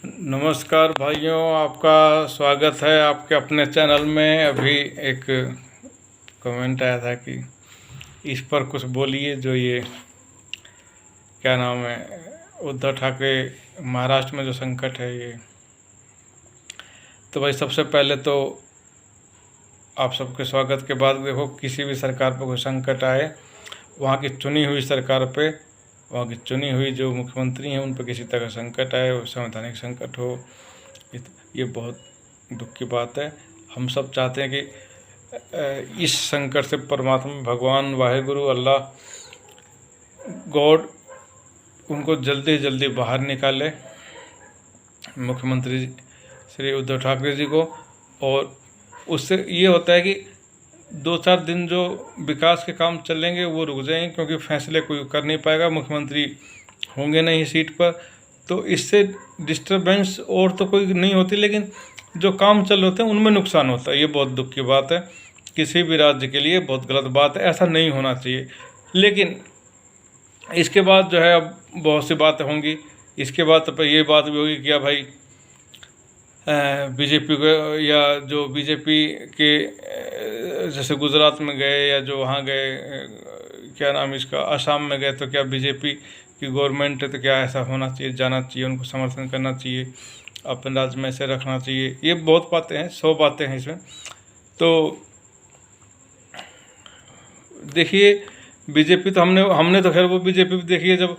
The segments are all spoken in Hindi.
नमस्कार भाइयों, आपका स्वागत है आपके अपने चैनल में। अभी एक कमेंट आया था कि इस पर कुछ बोलिए, जो ये क्या नाम है, उद्धव ठाकरे महाराष्ट्र में जो संकट है ये। तो भाई सबसे पहले तो आप सबके स्वागत के बाद देखो, किसी भी सरकार पर कोई संकट आए, वहाँ की चुनी हुई सरकार पे, वहाँ की चुनी हुई जो मुख्यमंत्री हैं उन पर किसी तरह का संकट आए, वो संवैधानिक संकट हो, ये बहुत दुख की बात है। हम सब चाहते हैं कि इस संकट से परमात्मा भगवान वाहेगुरु अल्लाह गॉड उनको जल्दी जल्दी बाहर निकाले, मुख्यमंत्री श्री उद्धव ठाकरे जी को। और उससे ये होता है कि 2-4 दिन जो विकास के काम चलेंगे वो रुक जाएंगे, क्योंकि फैसले कोई कर नहीं पाएगा, मुख्यमंत्री होंगे नहीं सीट पर। तो इससे डिस्टरबेंस और तो कोई नहीं होती, लेकिन जो काम चल रहे होते हैं उनमें नुकसान होता है। ये बहुत दुख की बात है, किसी भी राज्य के लिए बहुत गलत बात है, ऐसा नहीं होना चाहिए। लेकिन इसके बाद जो है अब बहुत सी बातें होंगी। इसके बाद तो ये बात भी होगी कि भाई बीजेपी को, या जो बीजेपी के जैसे गुजरात में गए या जो वहाँ गए, क्या नाम इसका, असम में गए, तो क्या बीजेपी की गवर्नमेंट है तो क्या ऐसा होना चाहिए, जाना चाहिए, उनको समर्थन करना चाहिए, अपने राज्य में ऐसे रखना चाहिए। ये बहुत बातें हैं, 100 बातें हैं इसमें। तो देखिए बीजेपी तो हमने तो खैर वो बीजेपी देखिए, जब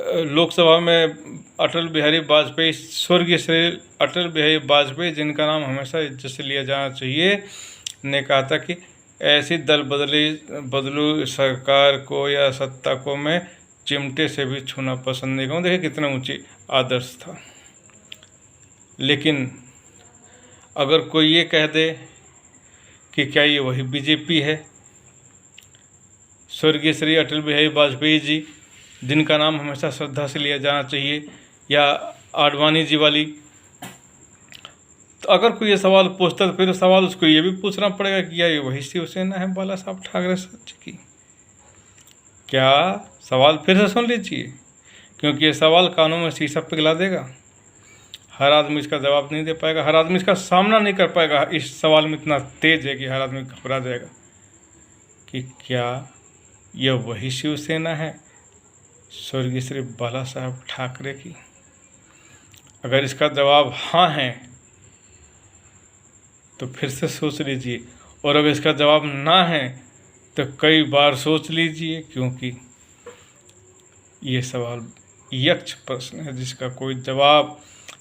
लोकसभा में अटल बिहारी वाजपेयी, स्वर्गीय श्री अटल बिहारी वाजपेयी, जिनका नाम हमेशा इज्जत से लिया जाना चाहिए, ने कहा था कि ऐसी दल बदलू सरकार को या सत्ता को मैं चिमटे से भी छूना पसंद नहीं करूँ। देखिए कितना ऊंची आदर्श था। लेकिन अगर कोई ये कह दे कि क्या ये वही बीजेपी है, स्वर्गीय श्री अटल बिहारी वाजपेयी जी, जिनका नाम हमेशा श्रद्धा से लिया जाना चाहिए, या आडवाणी जी वाली, तो अगर कोई ये सवाल पूछता है तो फिर सवाल उसको ये भी पूछना पड़ेगा कि क्या ये वही शिवसेना है बाला साहब ठाकरे जी की? क्या सवाल फिर से सुन लीजिए, क्योंकि ये सवाल कानों में शीशा पिघला देगा। हर आदमी इसका जवाब नहीं दे पाएगा, हर आदमी इसका सामना नहीं कर पाएगा। इस सवाल में इतना तेज है कि हर आदमी घबरा जाएगा कि क्या यह वही शिवसेना है स्वर्गीय श्री बाला साहब ठाकरे की? अगर इसका जवाब हाँ है तो फिर से सोच लीजिए, और अगर इसका जवाब ना है तो कई बार सोच लीजिए, क्योंकि ये सवाल यक्ष प्रश्न है जिसका कोई जवाब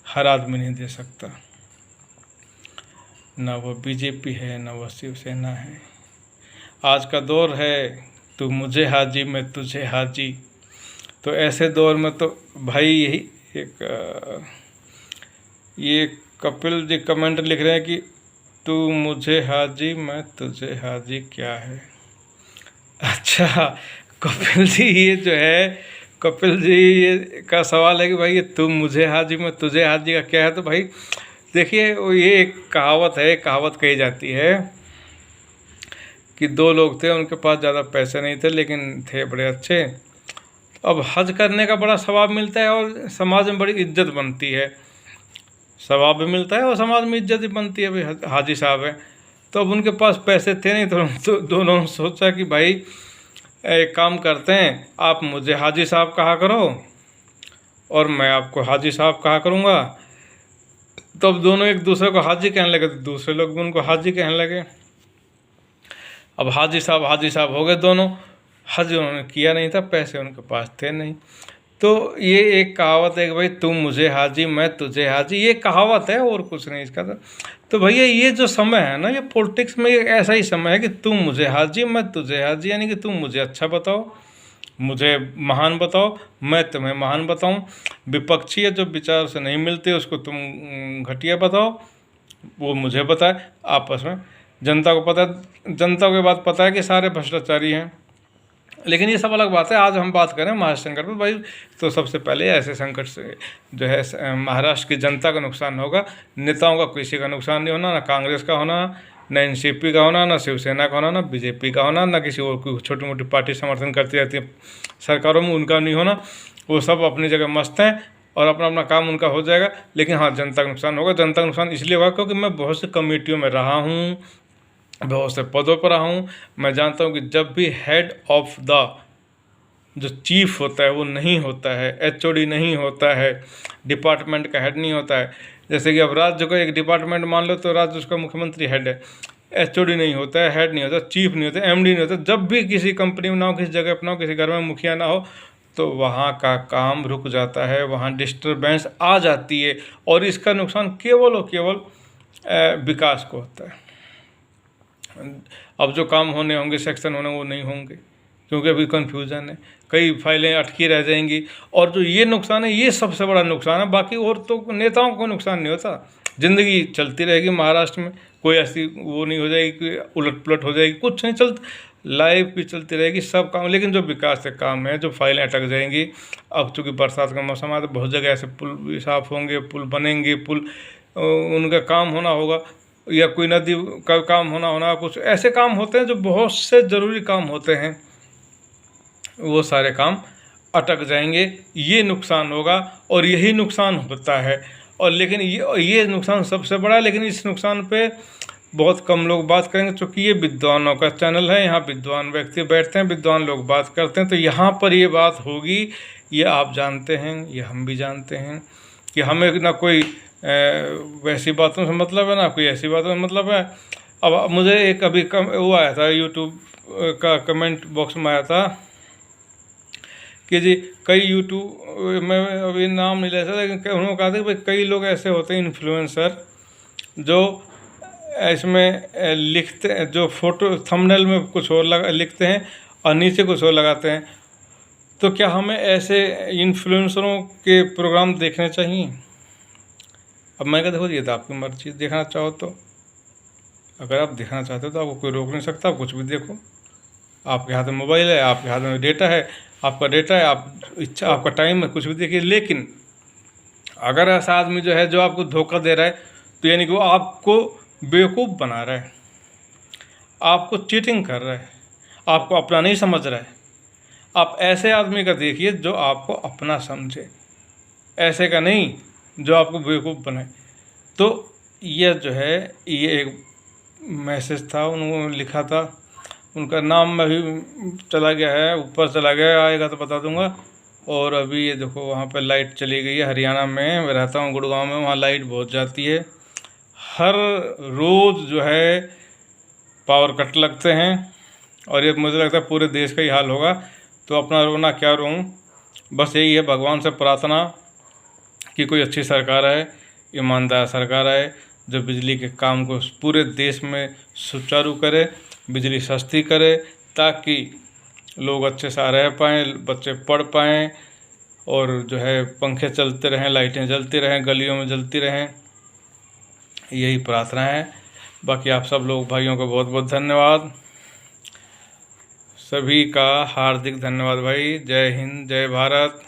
हर आदमी नहीं दे सकता। ना वो बीजेपी है, ना वो शिवसेना है। आज का दौर है तू मुझे हाजी मैं तुझे हाजी। तो ऐसे दौर में तो भाई यही ये कपिल जी कमेंट लिख रहे हैं कि तू मुझे हाजी मैं तुझे हाजी क्या है? अच्छा कपिल जी, ये जो है कपिल जी ये का सवाल है कि भाई ये तू मुझे हाजी मैं तुझे हाजी का क्या है? तो भाई देखिए, ये एक कहावत है, कहावत कही जाती है कि 2 लोग थे, उनके पास ज़्यादा पैसे नहीं थे लेकिन थे बड़े अच्छे। अब हज करने का बड़ा सवाब मिलता है और समाज में बड़ी इज्जत बनती है। सवाब भी मिलता है और समाज में इज्जत भी बनती है। भाई हाजी साहब हैं, तो अब उनके पास पैसे थे नहीं, तो दोनों ने सोचा कि भाई एक काम करते हैं, आप मुझे हाजी साहब कहा करो और मैं आपको हाजी साहब कहा करूँगा। तो अब दोनों एक दूसरे को हाजी कहने लगे, तो दूसरे लोग भी उनको हाजी कहने लगे। अब हाजी साहब हो गए दोनों। हज उन्होंने किया नहीं था, पैसे उनके पास थे नहीं। तो ये एक कहावत है कि भाई तुम मुझे हाजी मैं तुझे हाजी, ये कहावत है और कुछ नहीं इसका। तो भैया ये जो समय है ना, ये पॉलिटिक्स में ऐसा ही समय है कि तुम मुझे हाजी मैं तुझे हाजी, यानी कि तुम मुझे अच्छा बताओ, मुझे महान बताओ, मैं तुम्हें महान बताऊं। विपक्षी है जो विचार से नहीं मिलते उसको तुम घटिया बताओ, वो मुझे बताए। आपस में जनता को पता है, जनता को बात पता है कि सारे भ्रष्टाचारी हैं। लेकिन ये सब अलग बात है। आज हम बात करें महाराष्ट्र संकट पर भाई, तो सबसे पहले ऐसे संकट से जो है महाराष्ट्र की जनता का नुकसान होगा। नेताओं का किसी का नुकसान नहीं होना, ना कांग्रेस का होना, ना एनसीपी का होना, ना शिवसेना का होना, ना बीजेपी का होना, ना किसी और कोई छोटी मोटी पार्टी समर्थन करती रहती है सरकारों में, उनका नहीं होना। वो सब अपनी जगह मस्त हैं और अपना अपना काम उनका हो जाएगा। लेकिन हाँ, जनता का नुकसान होगा। जनता का नुकसान इसलिए होगा क्योंकि मैं बहुत सी कमेटियों में रहा हूँ, बहुत से पदों पर रहा हूँ। मैं जानता हूँ कि जब भी हेड ऑफ द जो चीफ होता है वो नहीं होता है, एचओडी नहीं होता है, डिपार्टमेंट का हेड नहीं होता है। जैसे कि अब राज्य को एक डिपार्टमेंट मान लो तो राज्य उसका मुख्यमंत्री हेड है, एचओडी नहीं होता है, हेड नहीं होता, चीफ नहीं होता, एमडी नहीं होता। जब भी किसी कंपनी में ना हो, किसी जगह पर ना हो, किसी घर में मुखिया ना हो, तो वहाँ का काम रुक जाता है, वहाँ डिस्टरबेंस आ जाती है। और इसका नुकसान केवल और केवल विकास को होता है। अब जो काम होने होंगे, सेक्शन होने, वो नहीं होंगे क्योंकि अभी कन्फ्यूज़न है, कई फाइलें अटकी रह जाएंगी। और जो ये नुकसान है, ये सबसे बड़ा नुकसान है। बाकी और तो नेताओं को नुकसान नहीं होता, ज़िंदगी चलती रहेगी। महाराष्ट्र में कोई ऐसी वो नहीं हो जाएगी कि उलट पुलट हो जाएगी, कुछ नहीं चलता, लाइफ भी चलती रहेगी, सब काम। लेकिन जो विकास के काम है, जो फाइलें अटक जाएंगी। अब चूँकि बरसात का मौसम है तो बहुत जगह ऐसे पुल भी साफ़ होंगे, पुल बनेंगे, पुल उनका काम होना होगा, या कोई नदी का काम होना, कुछ ऐसे काम होते हैं जो बहुत से ज़रूरी काम होते हैं, वो सारे काम अटक जाएंगे। ये नुकसान होगा और यही नुकसान होता है। और लेकिन ये नुकसान सबसे बड़ा है। लेकिन इस नुकसान पे बहुत कम लोग बात करेंगे, क्योंकि ये विद्वानों का चैनल है, यहाँ विद्वान व्यक्ति बैठते हैं, विद्वान लोग बात करते हैं। तो यहाँ पर ये बात होगी, ये आप जानते हैं, ये हम भी जानते हैं कि हमें ना कोई वैसी बातों से मतलब है, ना कोई ऐसी बातों से मतलब है। अब मुझे एक अभी वो आया था, यूट्यूब का कमेंट बॉक्स में आया था कि जी कई यूट्यूब में अभी नाम नहीं ले सकता, लेकिन उन्होंने कहा था कि भाई कई लोग ऐसे होते हैं इन्फ्लुएंसर जो इसमें लिखते हैं, जो फोटो थंबनेल में कुछ और लिखते हैं और नीचे कुछ और लगाते हैं। तो क्या हमें ऐसे इन्फ्लुएंसरों के प्रोग्राम देखने चाहिए? अब मैं कहता देखो, ये तो आपकी मर्जी, देखना चाहो तो। अगर आप देखना चाहते हो तो आपको कोई रोक नहीं सकता, आप कुछ भी देखो। आपके हाथ में मोबाइल है, आपके हाथ में डेटा है, आपका डेटा है, आप इच्छा, आपका टाइम है, कुछ भी देखिए। लेकिन अगर ऐसा आदमी जो है जो आपको धोखा दे रहा है, तो यानी कि वो आपको बेवकूफ़ बना रहा है, आपको चीटिंग कर रहा है, आपको अपना नहीं समझ रहा है। आप ऐसे आदमी का देखिए जो आपको अपना समझे, ऐसे का नहीं जो आपको बेवकूफ़ बनाए। तो यह जो है, ये एक मैसेज था, उन्होंने लिखा था, उनका नाम में भी चला गया है, ऊपर चला गया, आएगा तो बता दूंगा। और अभी ये देखो वहाँ पे लाइट चली गई है। हरियाणा में मैं रहता हूँ, गुड़गांव में, वहाँ लाइट बहुत जाती है। हर रोज़ जो है पावर कट लगते हैं, और ये मुझे लगता है पूरे देश का ही हाल होगा। तो अपना रोना क्या रोऊं, बस यही है, भगवान से प्रार्थना कि कोई अच्छी सरकार आए, ईमानदार सरकार आए, जो बिजली के काम को पूरे देश में सुचारू करे, बिजली सस्ती करे, ताकि लोग अच्छे से रह पाएँ, बच्चे पढ़ पाएँ, और जो है पंखे चलते रहें, लाइटें जलती रहें, गलियों में जलती रहें। यही प्रार्थना है। बाकी आप सब लोग भाइयों को बहुत बहुत धन्यवाद, सभी का हार्दिक धन्यवाद भाई। जय हिंद, जय भारत।